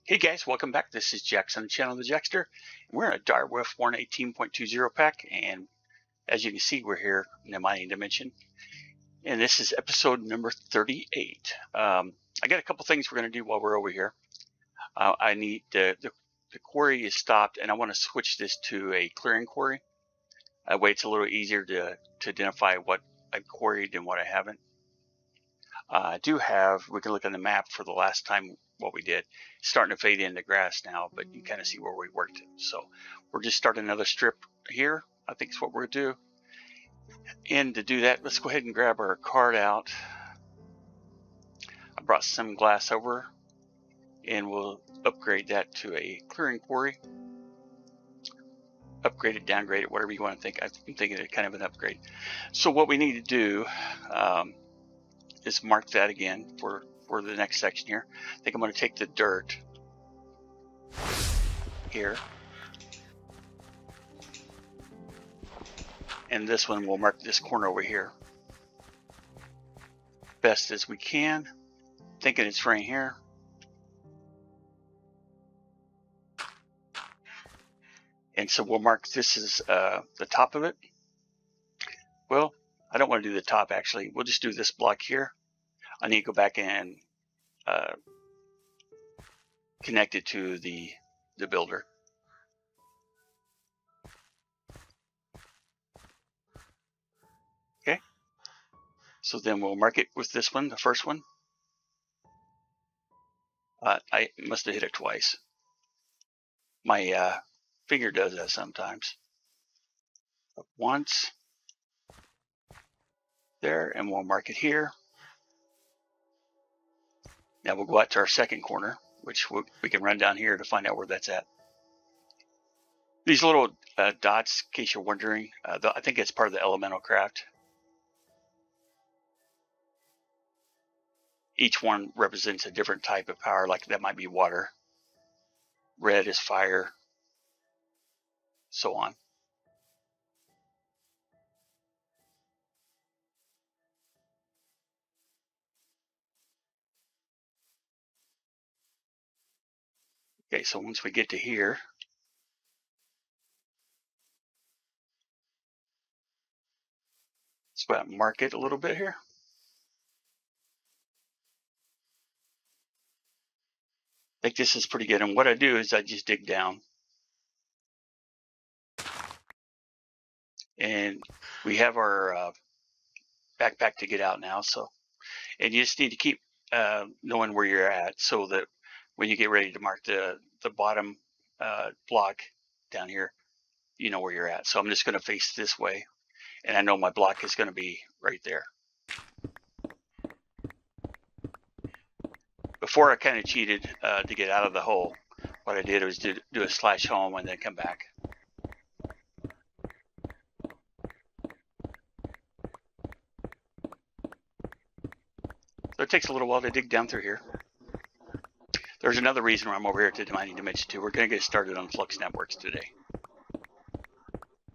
Hey guys, welcome back. This is Jax on the channel, the Jaxster. We're in a Direwolf 118.20 pack, and as you can see, we're here in the mining dimension, and this is episode number 38. I got a couple things we're going to do while we're over here. I need the quarry is stopped, and I want to switch this to a clearing quarry. That way, it's a little easier to identify what I've quarried and what I haven't. I do have. We can look on the map for the last time. What we did, it's starting to fade into grass now, but you kind of see where we worked. So we're just starting another strip here. I think is what we're gonna do. And to do that, let's go ahead and grab our card out. I brought some glass over, and we'll upgrade that to a clearing quarry. Upgrade it, downgrade it, whatever you want to think. I'm thinking it kind of an upgrade. So what we need to do is mark that again for the next section here. I think I'm going to take the dirt here, and this one we'll mark this corner over here best as we can, thinking it's right here. And so we'll mark this as the top of it. Well, I don't want to do the top actually. We'll just do this block here. I need to go back and connect it to the builder. Okay. So then we'll mark it with this one, the first one. I must have hit it twice. My finger does that sometimes. Once there, and we'll mark it here. Now we'll go out to our second corner, which we can run down here to find out where that's at. These little dots, in case you're wondering, I think it's part of the elemental craft. Each one represents a different type of power, like that might be water. Red is fire, so on. Okay, so once we get to here, let's go ahead and mark it a little bit here. I think this is pretty good. And what I do is I just dig down. And we have our backpack to get out now. So, and you just need to keep knowing where you're at so that when you get ready to mark the bottom block down here, you know where you're at. So I'm just going to face this way, and I know my block is going to be right there. Before I kind of cheated to get out of the hole. What I did was do a slash home and then come back. So it takes a little while to dig down through here. There's another reason why I'm over here to the mining dimension 2. We're going to get started on Flux Networks today.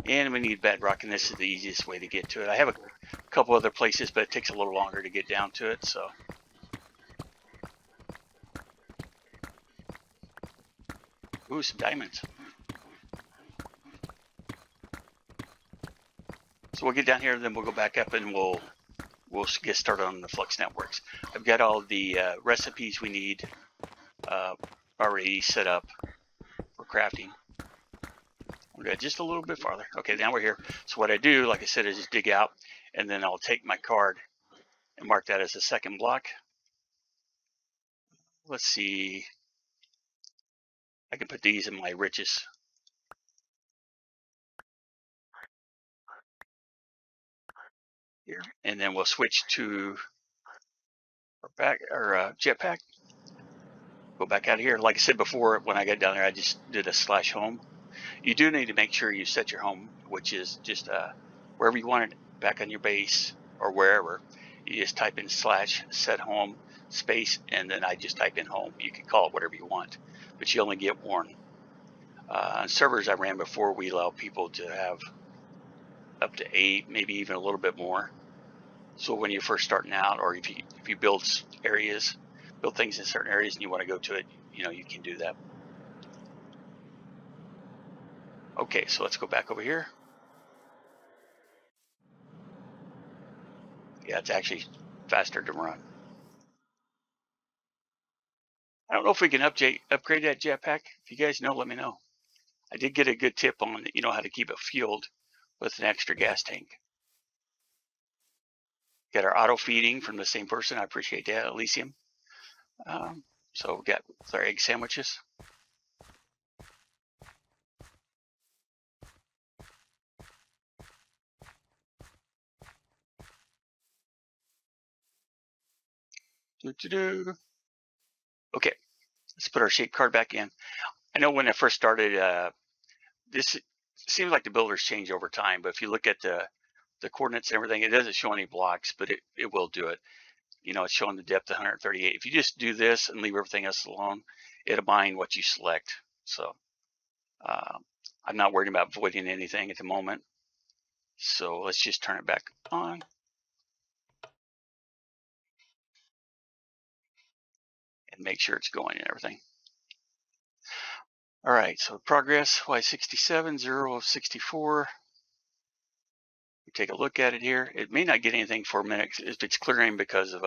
And we need bedrock, and this is the easiest way to get to it. I have a couple other places, but it takes a little longer to get down to it. So, ooh, some diamonds. So we'll get down here, and then we'll go back up, and we'll get started on the Flux Networks. I've got all the recipes we need already set up for crafting. We'll go just a little bit farther. Okay, now we're here. So what I do, like I said, is just dig out, and then I'll take my card and mark that as a second block. Let's see. I can put these in my riches. Here, and then we'll switch to our jetpack. Go back out of here. Like I said before, when I got down there, I just did a slash home. You do need to make sure you set your home, which is just wherever you want it, back on your base or wherever. You just type in slash set home space, and then I just type in home. You can call it whatever you want, but you only get one. On servers I ran before, we allow people to have up to 8, maybe even a little bit more. So when you're first starting out, or if you build areas, build things in certain areas and you want to go to it, you can do that. Okay, so let's go back over here. Yeah, it's actually faster to run. I don't know if we can upgrade that jetpack. If you guys know, let me know. I did get a good tip on how to keep it fueled with an extra gas tank. Got our auto feeding from the same person. I appreciate that, Elysium. So we got our egg sandwiches. Okay, let's put our shape card back in. I know when I first started, this seems like the builders change over time, but if you look at the coordinates and everything, it doesn't show any blocks, but it will do it. It's showing the depth 138. If you just do this and leave everything else alone, it'll mine what you select. So I'm not worried about voiding anything at the moment. So let's just turn it back on. And make sure it's going and everything. All right, so progress, Y67, 0 of 64. We take a look at it here. It may not get anything for a minute if it's clearing because of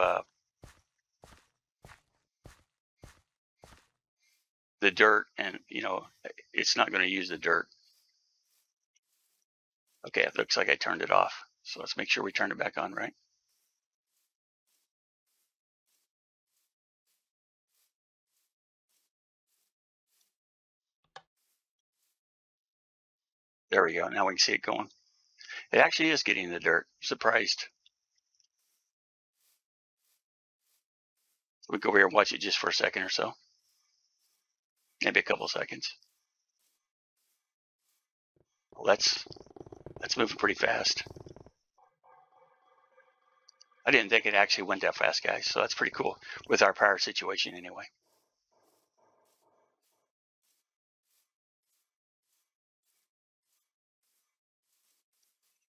the dirt, and it's not going to use the dirt. Okay, it looks like I turned it off. So let's make sure we turn it back on, right? There we go. Now we can see it going. It actually is getting the dirt. I'm surprised. We go over here and watch it just for a second or so. Maybe a couple seconds. Well, that's moving pretty fast. I didn't think it actually went that fast, guys. So that's pretty cool with our power situation anyway.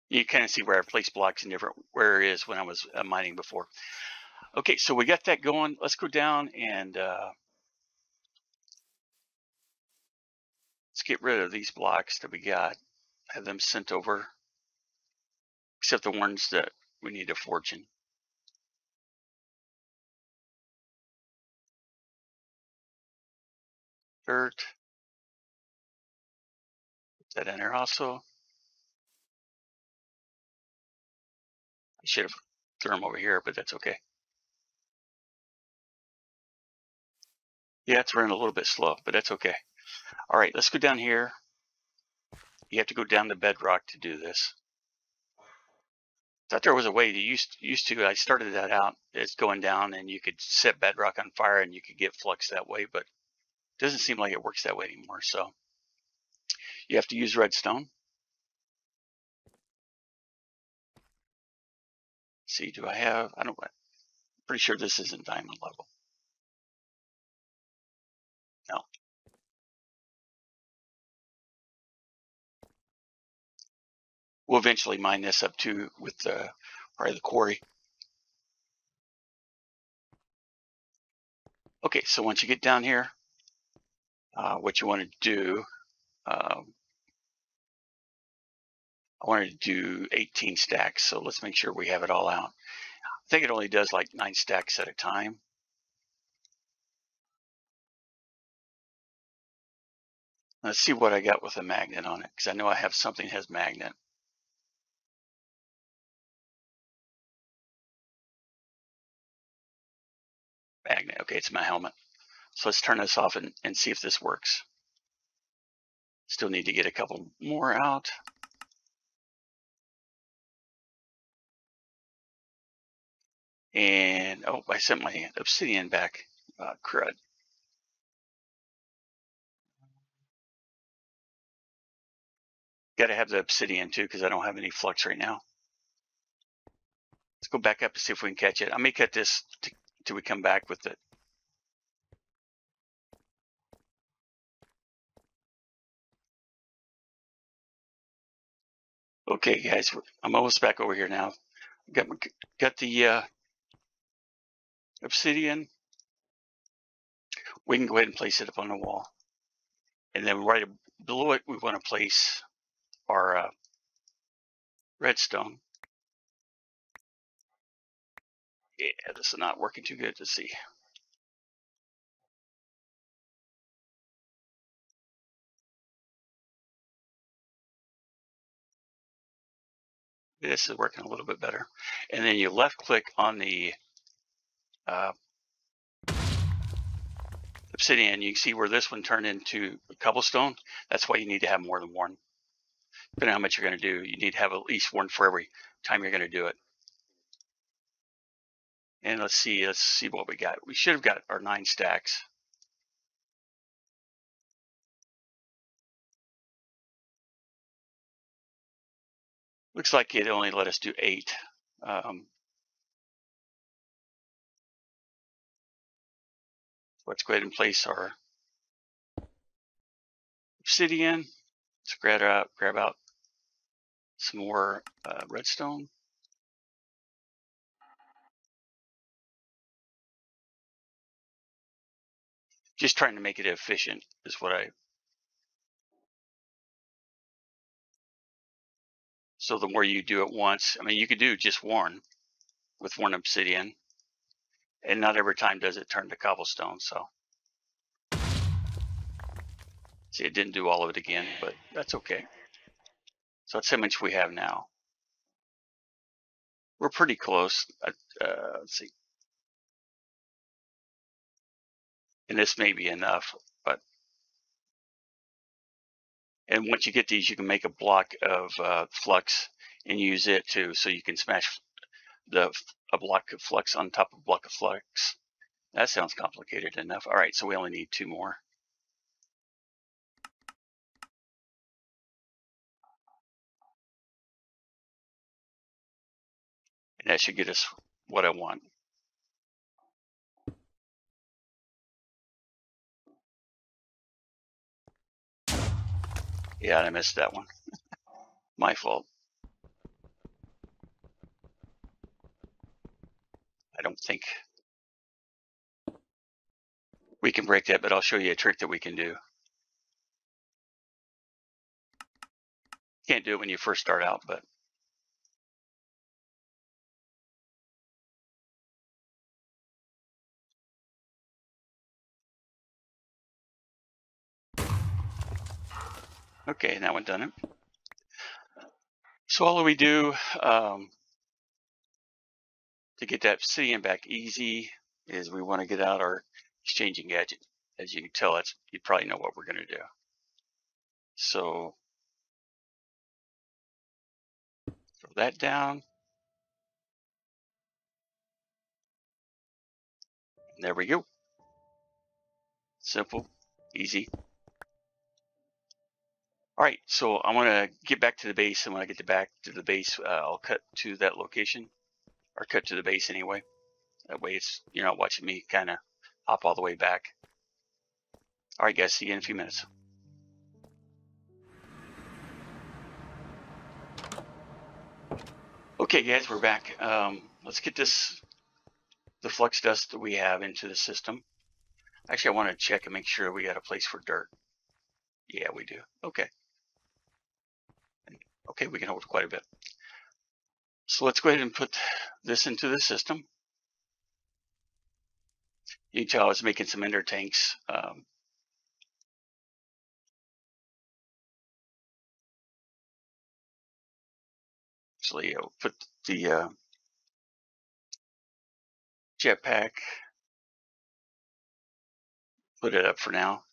You kind of see where I place blocks in different where it is when I was mining before. Okay, so we got that going. Let's go down and let's get rid of these blocks that we got. Have them sent over, except the ones that we need a fortune. Dirt. Put that in there also. I should have thrown them over here, but that's okay. Yeah, it's running a little bit slow, but that's okay. All right, let's go down here. You have to go down to bedrock to do this. Thought there was a way to used to. I started that out. It's going down, and you could set bedrock on fire, and you could get flux that way. But it doesn't seem like it works that way anymore. So you have to use redstone. See, do I have? I don't. I'm pretty sure this isn't diamond level. No. We'll eventually mine this up too with probably the quarry. Okay, so once you get down here, what you want to do, I wanted to do 18 stacks, so let's make sure we have it all out. I think it only does like 9 stacks at a time. Let's see what I got with a magnet on it, because I know I have something that has magnet. Magnet, okay, it's my helmet. So let's turn this off and see if this works. Still need to get a couple more out. And, oh, I sent my obsidian back. Crud. Got to have the obsidian too, because I don't have any flux right now. Let's go back up to see if we can catch it. I may cut this till we come back with it. Okay, guys, I'm almost back over here now. Got the obsidian. we can go ahead and place it up on the wall. And then right below it, we want to place our redstone. Yeah, this is not working too good to see. This is working a little bit better. And then you left click on the obsidian. You can see where this one turned into cobblestone. That's why you need to have more than one. Depending on how much you're going to do, you need to have at least one for every time you're going to do it. And let's see what we got. We should have got our 9 stacks. Looks like it only let us do 8. Let's go ahead and place our obsidian. Let's grab out some more redstone. Just trying to make it efficient is what so the more you do it once, I mean, you could do just one with one obsidian, and not every time does it turn to cobblestone. So see, it didn't do all of it again, but that's okay. So that's how much we have now. We're pretty close. Let's see. And this may be enough, but and once you get these, you can make a block of flux and use it too, so you can smash a block of flux on top of a block of flux. That sounds complicated enough. All right, so we only need 2 more. And that should get us what I want. Yeah, I missed that one. My fault. I don't think we can break that, but I'll show you a trick that we can do. Can't do it when you first start out, but okay, that one done it. So all we do to get that obsidian back easy is we want to get out our exchanging gadget. As you can tell, you probably know what we're going to do. So throw that down. And there we go. Simple, easy. All right, so I want to get back to the base, and when I get back to the base, I'll cut to that location, or cut to the base anyway. That way you're not watching me kind of hop all the way back. All right, guys, see you in a few minutes. Okay, guys, we're back. Let's get the flux dust that we have into the system. Actually, I want to check and make sure we got a place for dirt. Yeah, we do. Okay. Okay, we can hold quite a bit. So let's go ahead and put this into the system. You can tell I was making some ender tanks. Actually, I'll put the jetpack, put it up for now.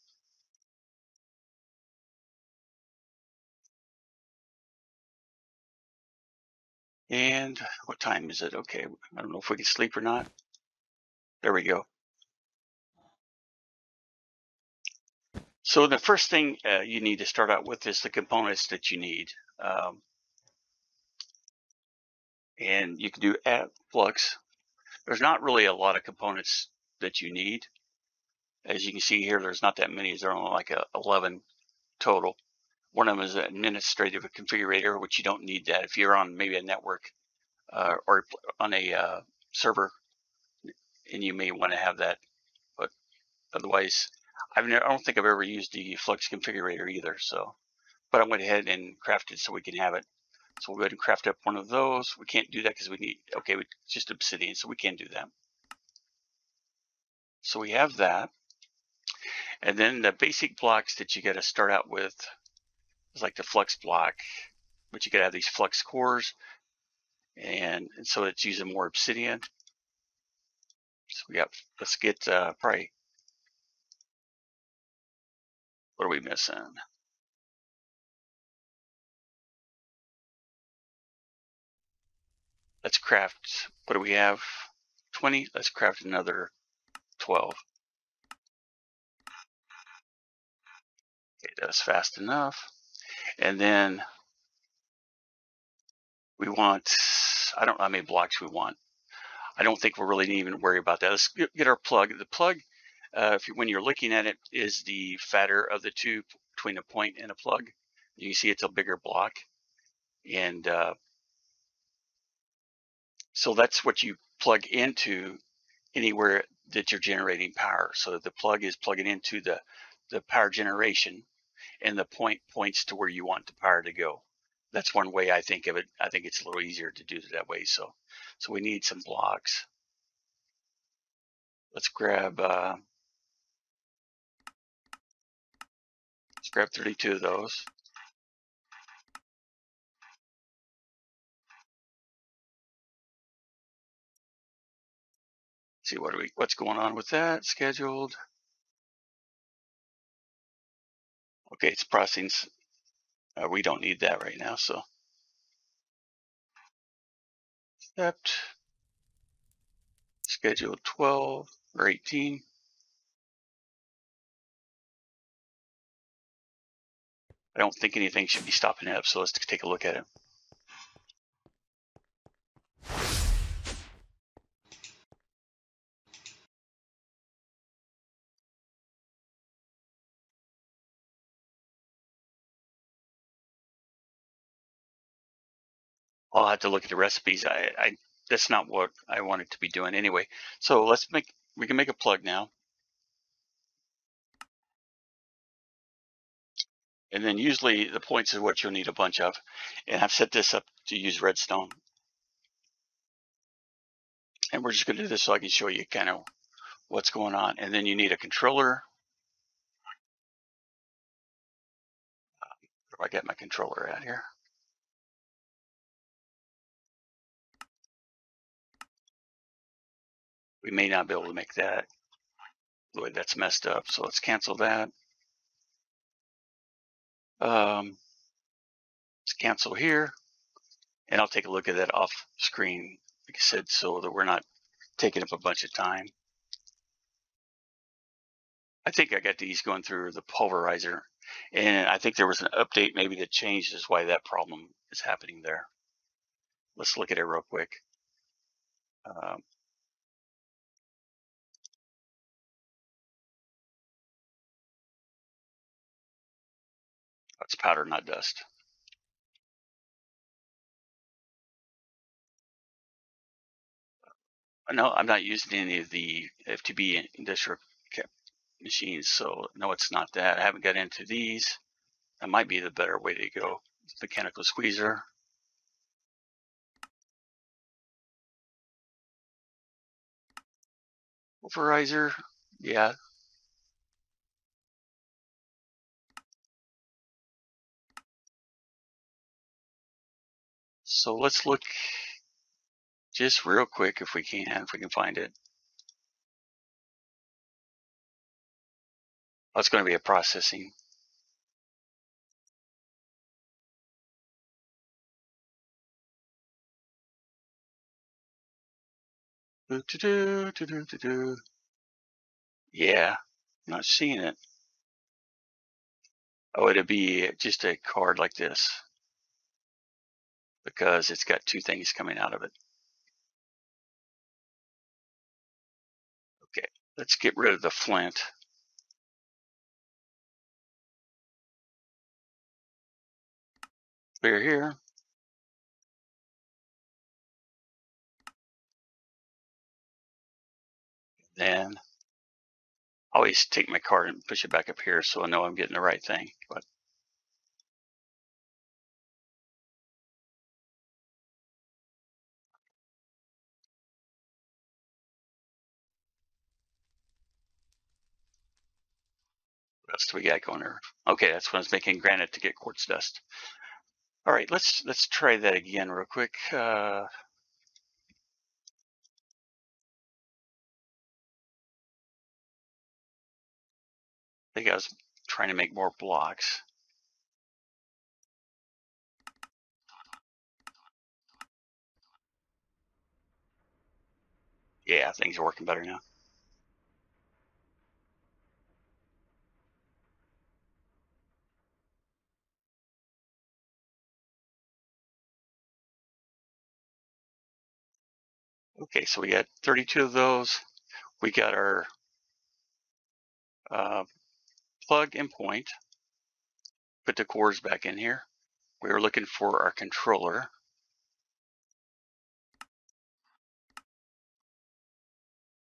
And what time is it? Okay, I don't know if we can sleep or not. There we go. So the first thing you need to start out with is the components that you need. And you can do add flux. There's not really a lot of components that you need. As you can see here, there's not that many. There's only like 11 total. One of them is an administrative configurator, which you don't need that. If you're on maybe a network or on a server, and you may want to have that. But Otherwise, I don't think I've ever used the Flux Configurator either. So, but I went ahead and crafted so we can have it. So we'll go ahead and craft up one of those. We can't do that because we need, okay, just obsidian, so we can't do that. So we have that. And then the basic blocks that you got to start out with is like the Flux Block, but you got to have these flux cores, and so it's using more obsidian. So we got, let's get probably, what are we missing? Let's craft, what do we have? 20, let's craft another 12. Okay, that's fast enough. And then we want, I don't know how many blocks we want. I don't think we're really even worry about that. Let's get our plug. The plug, when you're looking at it, is the fatter of the two between a point and a plug. You can see it's a bigger block. And so that's what you plug into anywhere that you're generating power. So the plug is plugging into the power generation, and the point points to where you want the power to go. That's one way I think of it. I think it's a little easier to do it that way. So we need some blocks. Let's grab 32 of those. See what's going on with that. Scheduled. Okay, it's processing. We don't need that right now, so accept. Scheduled 12 or 18. I don't think anything should be stopping it up, so let's take a look at it. I'll have to look at the recipes. That's not what I wanted to be doing anyway. So we can make a plug now. And then usually the points is what you'll need a bunch of. And I've set this up to use redstone. And we're just going to do this so I can show you kind of what's going on. And then you need a controller. Where do I get my controller at here? We may not be able to make that. The way that's messed up. So let's cancel that. Let's cancel here. And I'll take a look at that off screen, like I said, so that we're not taking up a bunch of time. I think I got these going through the pulverizer, and I think there was an update maybe that changed is why that problem is happening there. Let's look at it real quick. It's powder, not dust. No, I'm not using any of the FTB industrial machines, so no, it's not that. I haven't got into these. That might be the better way to go. Mechanical squeezer. Pulverizer, yeah. So let's look just real quick if we can find it. Oh, it's going to be a processing. Yeah, I'm not seeing it. Oh, it'd be just a card like this because it's got two things coming out of it. Okay, let's get rid of the flint. Clear here. Then I always take my card and push it back up here so I know I'm getting the right thing. But what else do we got going there? Okay, that's when I was making granite to get quartz dust. All right, let's try that again real quick. I think I was trying to make more blocks. Yeah, things are working better now. Okay, so we got 32 of those. We got our plug and point. Put the cores back in here. We were looking for our controller.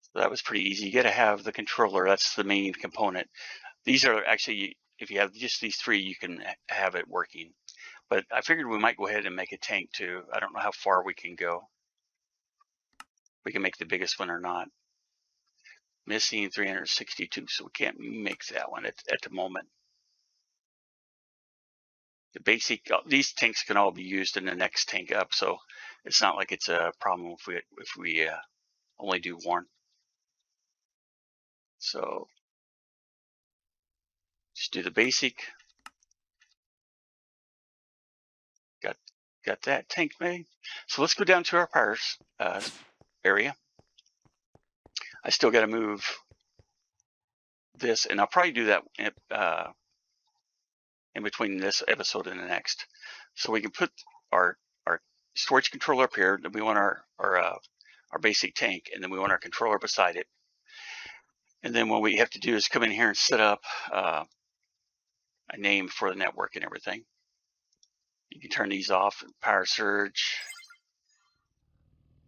So that was pretty easy. You got to have the controller. That's the main component. These are actually, if you have just these three, you can have it working. But I figured we might go ahead and make a tank too. I don't know how far we can go. We can make the biggest one or not. Missing 362, so we can't make that one at the moment. The basic, these tanks can all be used in the next tank up, so it's not like it's a problem if we only do one. So just do the basic. Got that tank made. So let's go down to our powers area. I still got to move this, and I'll probably do that in between this episode and the next. So we can put our storage controller up here. Then we want our basic tank, and then we want our controller beside it. And then what we have to do is come in here and set up a name for the network and everything. You can turn these off, power surge,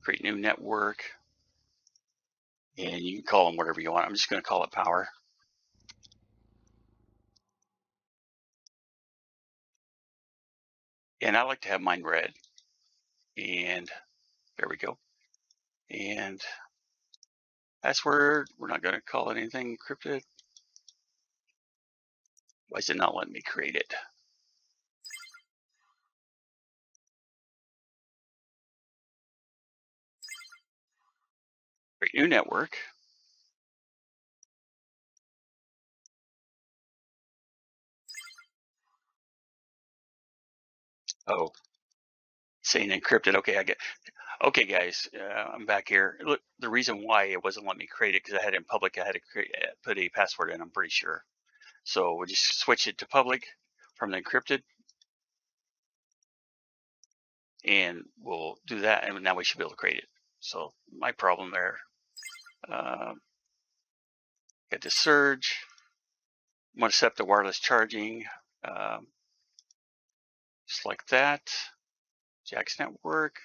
create new network, and you can call them whatever you want. I'm just going to call it power. And I like to have mine red. And there we go. And password, we're not going to call it anything encrypted. Why is it not letting me create it? Create new network. Oh, saying encrypted. Okay, I get. Okay, guys, I'm back here. Look, the reason why it wasn't letting me create it because I had it in public. I had to put a password in. I'm pretty sure. So we'll just switch it to public from the encrypted, and we'll do that. And now we should be able to create it. So my problem there. Get the surge. I'm going to set up the wireless charging. Just like that. Jax network.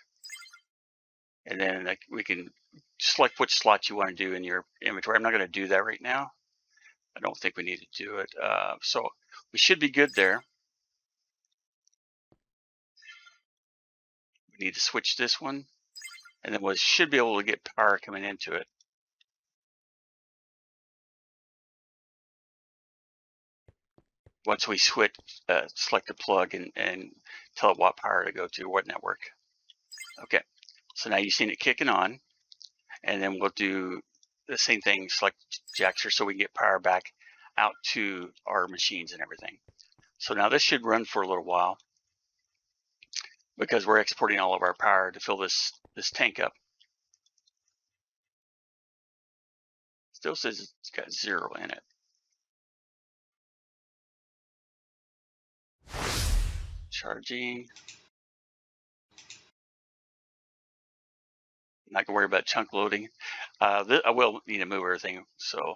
And then we can select which slot you want to do in your inventory. I'm not going to do that right now. I don't think we need to do it. So we should be good there. We need to switch this one. And then we should be able to get power coming into it. Once we switch, select the plug and tell it what power to go to, what network. Okay, so now you've seen it kicking on. And then we'll do the same thing, select Jaxster so we can get power back out to our machines and everything. So now this should run for a little while because we're exporting all of our power to fill this tank up. Still says it's got 0 in it. Charging. Not gonna worry about chunk loading. I will need to move everything, so.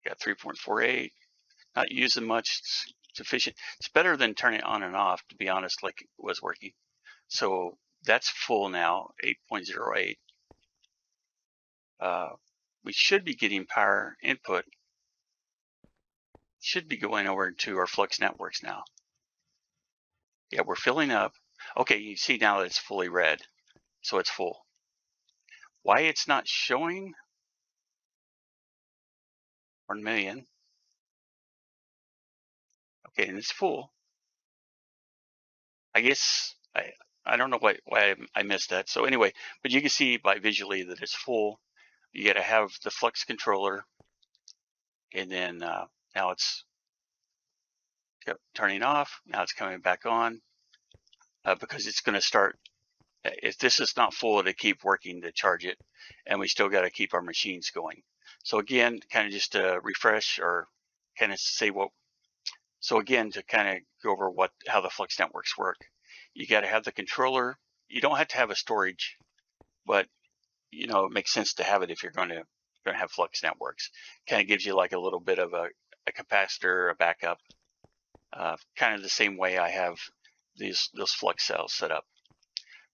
Got 3.48, not using much, it's efficient. It's better than turning it on and off, to be honest, like it was working. So that's full now, 8.08. We should be getting power input. Should be going over to our Flux Networks now. Yeah, we're filling up. Okay, you see now that it's fully red, so it's full. Why it's not showing 1 million? Okay, and it's full. I guess I don't know why I missed that. So anyway, but you can see by visually that it's full. You got to have the Flux controller, and then now it's turning off. Now it's coming back on because it's going to start. If this is not full, to keep working to charge it, and we still got to keep our machines going. So again, kind of just to refresh or kind of say what. So again, to kind of go over how the Flux Networks work, you got to have the controller. You don't have to have a storage, but you know it makes sense to have it if you're going to have Flux Networks. Kind of gives you like a little bit of a capacitor, a backup, kind of the same way I have those Flux cells set up.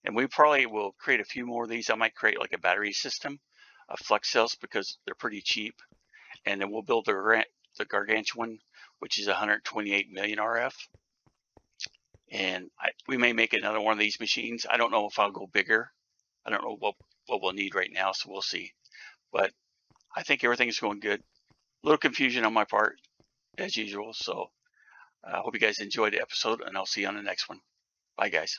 And we probably will create a few more of these. I might create like a battery system of Flux cells because they're pretty cheap. And then we'll build the gargantuan, which is 128 million RF. And we may make another one of these machines. I don't know if I'll go bigger. I don't know what we'll need right now, so we'll see. But I think everything's going good. A little confusion on my part, as usual. So I hope you guys enjoyed the episode, and I'll see you on the next one. Bye, guys.